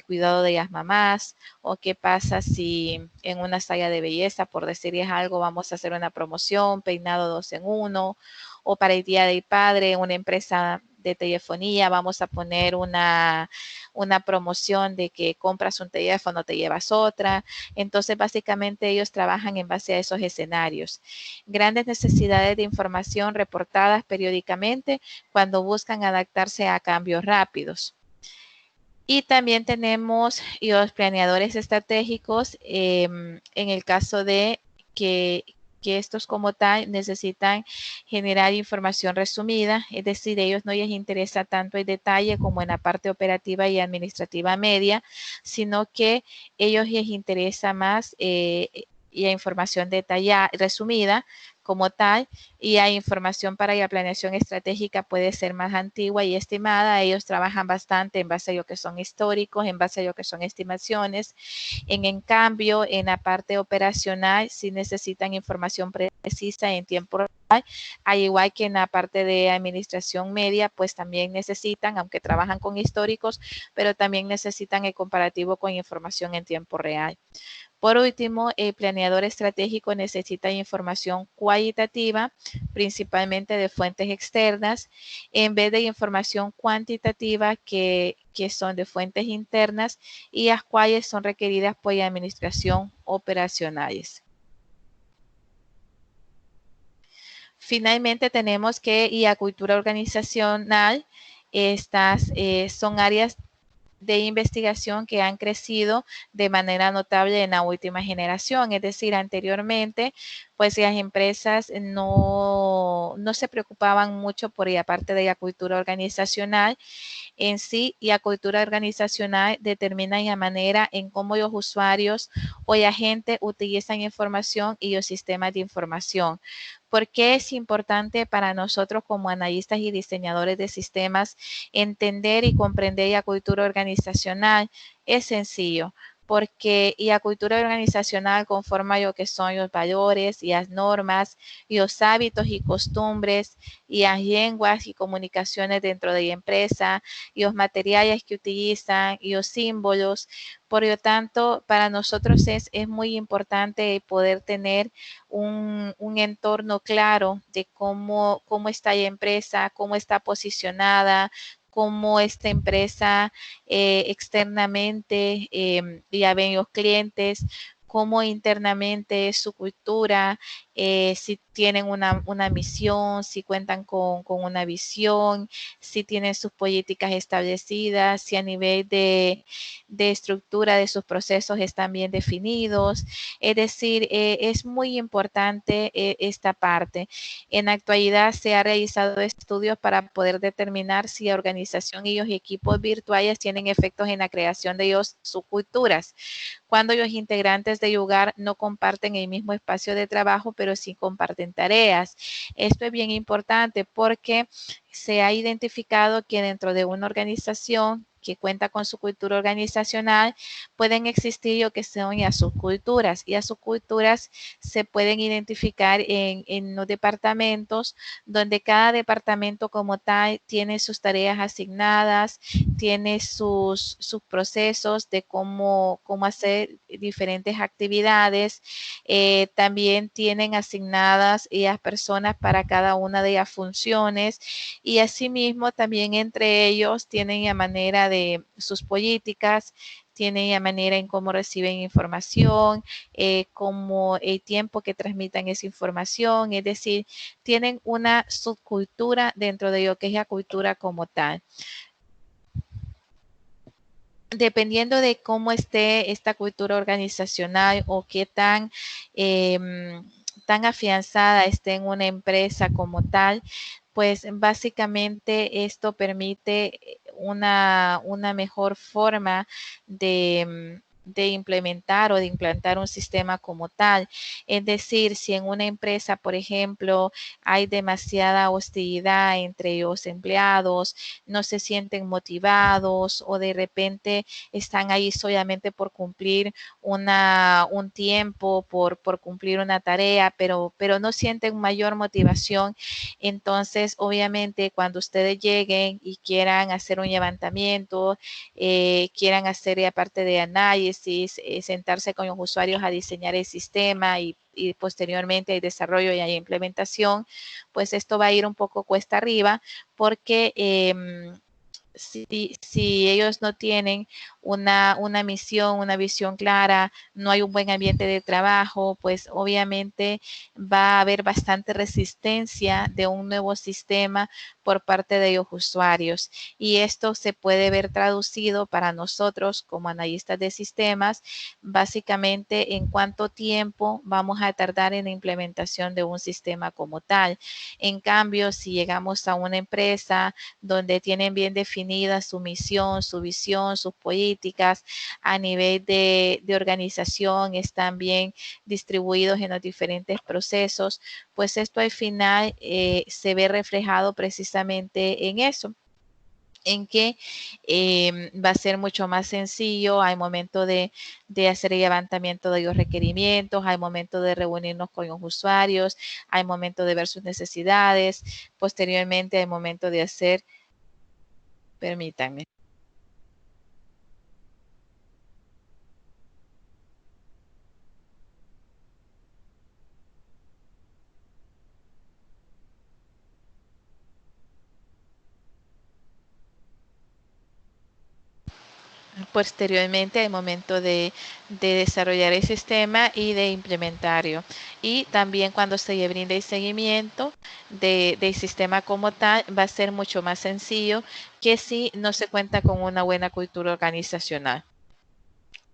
cuidado de las mamás, o qué pasa si en una sala de belleza, por decirles algo, vamos a hacer una promoción, peinado 2 en 1, o para el Día del Padre, una empresa de telefonía, vamos a poner una promoción de que compras un teléfono, te llevas otra. Entonces, básicamente ellos trabajan en base a esos escenarios. Grandes necesidades de información reportadas periódicamente cuando buscan adaptarse a cambios rápidos. Y también tenemos los planeadores estratégicos, en el caso de que estos como tal necesitan generar información resumida, es decir, a ellos no les interesa tanto el detalle como en la parte operativa y administrativa media, sino que ellos les interesa más la información detallada, resumida, como tal, y hay información para la planeación estratégica puede ser más antigua y estimada. Ellos trabajan bastante en base a lo que son históricos, en base a lo que son estimaciones. En cambio, en la parte operacional, sí necesitan información precisa en tiempo real, al igual que en la parte de administración media, pues también necesitan, aunque trabajan con históricos, pero también necesitan el comparativo con información en tiempo real. Por último, el planeador estratégico necesita información cualitativa, principalmente de fuentes externas, en vez de información cuantitativa que son de fuentes internas y las cuales son requeridas por la administración operacionales. Finalmente tenemos que la cultura organizacional, estas son áreas de investigación que han crecido de manera notable en la última generación. Es decir, anteriormente, pues las empresas no se preocupaban mucho por la parte de la cultura organizacional en sí, y la cultura organizacional determina la manera en cómo los usuarios o la gente utilizan información y los sistemas de información. ¿Por qué es importante para nosotros como analistas y diseñadores de sistemas entender y comprender la cultura organizacional? Es sencillo, porque la cultura organizacional conforma lo que son los valores y las normas, y los hábitos y costumbres, y las lenguas y comunicaciones dentro de la empresa, y los materiales que utilizan, y los símbolos. Por lo tanto, para nosotros es muy importante poder tener un entorno claro de cómo está la empresa, cómo está posicionada, cómo esta empresa externamente ya ven los clientes, cómo internamente es su cultura, si tienen una misión, si cuentan con una visión, si tienen sus políticas establecidas, si a nivel de estructura de sus procesos están bien definidos. Es decir, es muy importante esta parte. En la actualidad se han realizado estudios para poder determinar si la organización y los equipos virtuales tienen efectos en la creación de ellos, sus culturas, cuando los integrantes del lugar no comparten el mismo espacio de trabajo, pero sí comparten tareas. Esto es bien importante porque se ha identificado que dentro de una organización que cuenta con su cultura organizacional, pueden existir lo que son ya subculturas, y las subculturas se pueden identificar en los departamentos, donde cada departamento como tal tiene sus tareas asignadas, tiene sus procesos de cómo hacer diferentes actividades, también tienen asignadas las personas para cada una de las funciones, y asimismo también entre ellos tienen la manera de sus políticas, tienen la manera en cómo reciben información, como el tiempo que transmitan esa información, es decir, tienen una subcultura dentro de lo que es la cultura como tal. Dependiendo de cómo esté esta cultura organizacional o qué tan afianzada esté en una empresa como tal, pues básicamente esto permite una mejor forma de implementar o de implantar un sistema como tal. Es decir, si en una empresa, por ejemplo, hay demasiada hostilidad entre los empleados, no se sienten motivados o de repente están ahí solamente por cumplir un tiempo, por cumplir una tarea, pero no sienten mayor motivación. Entonces, obviamente, cuando ustedes lleguen y quieran hacer un levantamiento, quieran hacer la parte de análisis, sentarse con los usuarios a diseñar el sistema y posteriormente el desarrollo y la implementación, pues esto va a ir un poco cuesta arriba porque si ellos no tienen una misión, una visión clara, no hay un buen ambiente de trabajo, pues obviamente va a haber bastante resistencia de un nuevo sistema por parte de los usuarios. Y esto se puede ver traducido para nosotros como analistas de sistemas, básicamente en cuánto tiempo vamos a tardar en la implementación de un sistema como tal. En cambio, si llegamos a una empresa donde tienen bien definido definida su misión, su visión, sus políticas a nivel de organización, están bien distribuidos en los diferentes procesos, pues esto al final se ve reflejado precisamente en eso, en que va a ser mucho más sencillo al momento de hacer el levantamiento de los requerimientos, al momento de reunirnos con los usuarios, al momento de ver sus necesidades, posteriormente al momento de hacer, permítanme. Posteriormente al momento de desarrollar el sistema y de implementarlo. Y también cuando se le brinda el seguimiento del sistema como tal, va a ser mucho más sencillo que si no se cuenta con una buena cultura organizacional.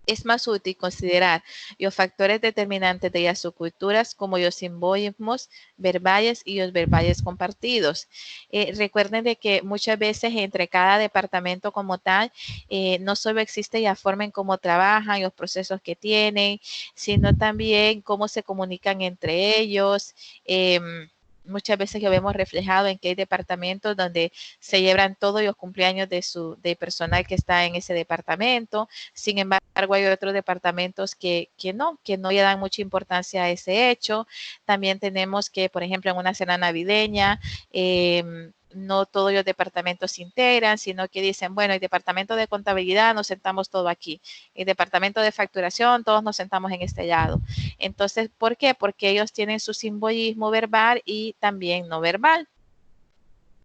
Es más útil considerar los factores determinantes de las subculturas como los simbolismos verbales y los verbales compartidos. Recuerden de que muchas veces entre cada departamento como tal, no solo existe la forma en cómo trabajan, los procesos que tienen, sino también cómo se comunican entre ellos. Muchas veces lo vemos reflejado en que hay departamentos donde se celebran todos los cumpleaños de personal que está en ese departamento. Sin embargo, hay otros departamentos que no le dan mucha importancia a ese hecho. También tenemos que, por ejemplo, en una cena navideña, no todos los departamentos se integran, sino que dicen, bueno, el departamento de contabilidad nos sentamos todo aquí, el departamento de facturación, todos nos sentamos en este lado. Entonces, ¿por qué? Porque ellos tienen su simbolismo verbal y también no verbal.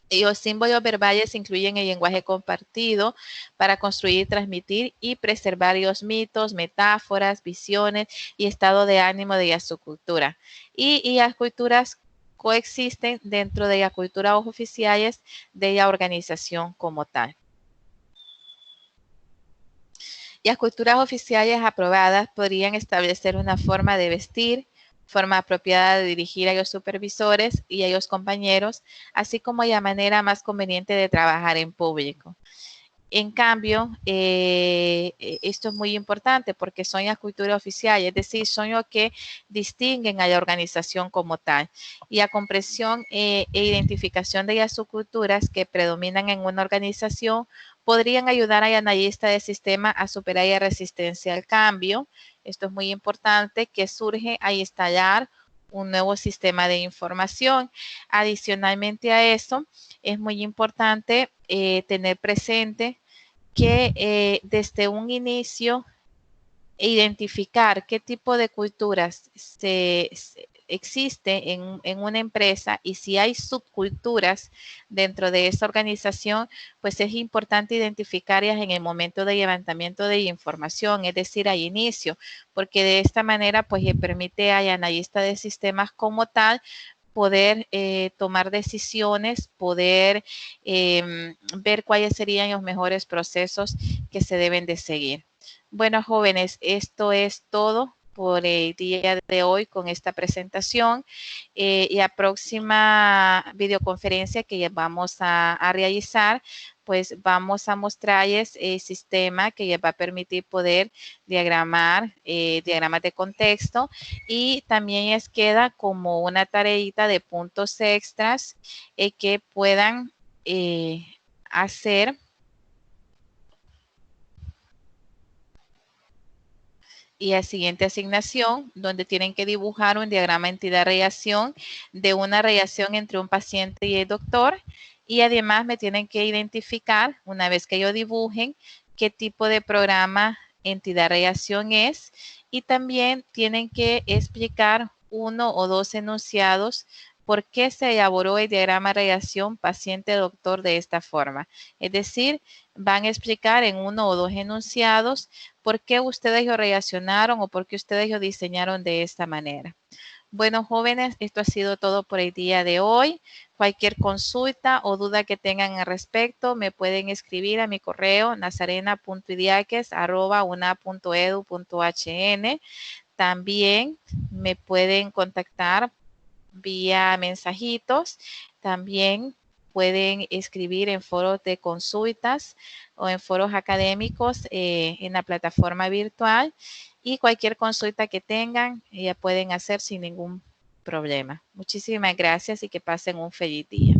Y los símbolos verbales incluyen el lenguaje compartido para construir, transmitir y preservar los mitos, metáforas, visiones y estado de ánimo de la subcultura. Y las culturas coexisten dentro de las culturas oficiales de la organización como tal. Las culturas oficiales aprobadas podrían establecer una forma de vestir, forma apropiada de dirigir a los supervisores y a los compañeros, así como la manera más conveniente de trabajar en público. En cambio, esto es muy importante porque son las culturas oficiales, es decir, son los que distinguen a la organización como tal. Y la comprensión e identificación de las subculturas que predominan en una organización podrían ayudar al analista del sistema a superar la resistencia al cambio. Esto es muy importante, que surge al instalar un nuevo sistema de información. Adicionalmente a eso, es muy importante tener presente que desde un inicio identificar qué tipo de culturas existe en una empresa y si hay subculturas dentro de esa organización, pues es importante identificarlas en el momento de levantamiento de información, es decir, al inicio, porque de esta manera pues le permite al analista de sistemas como tal poder tomar decisiones, poder ver cuáles serían los mejores procesos que se deben de seguir. Bueno, jóvenes, esto es todo por el día de hoy con esta presentación. La próxima videoconferencia que vamos a realizar, pues vamos a mostrarles el sistema que les va a permitir poder diagramar, diagramas de contexto, y también les queda como una tareita de puntos extras que puedan hacer y la siguiente asignación, donde tienen que dibujar un diagrama entidad-reacción de una reacción entre un paciente y el doctor. Y además me tienen que identificar, una vez que ellos dibujen, qué tipo de programa entidad-reacción es. Y también tienen que explicar uno o dos enunciados por qué se elaboró el diagrama reacción paciente-doctor de esta forma. Es decir, van a explicar en uno o dos enunciados por qué ustedes lo relacionaron o por qué ustedes lo diseñaron de esta manera. Bueno, jóvenes, esto ha sido todo por el día de hoy. Cualquier consulta o duda que tengan al respecto, me pueden escribir a mi correo nazarena.idiaques@una.edu.hn. También me pueden contactar vía mensajitos. También pueden escribir en foros de consultas o en foros académicos en la plataforma virtual, y cualquier consulta que tengan ya pueden hacer sin ningún problema. Muchísimas gracias y que pasen un feliz día.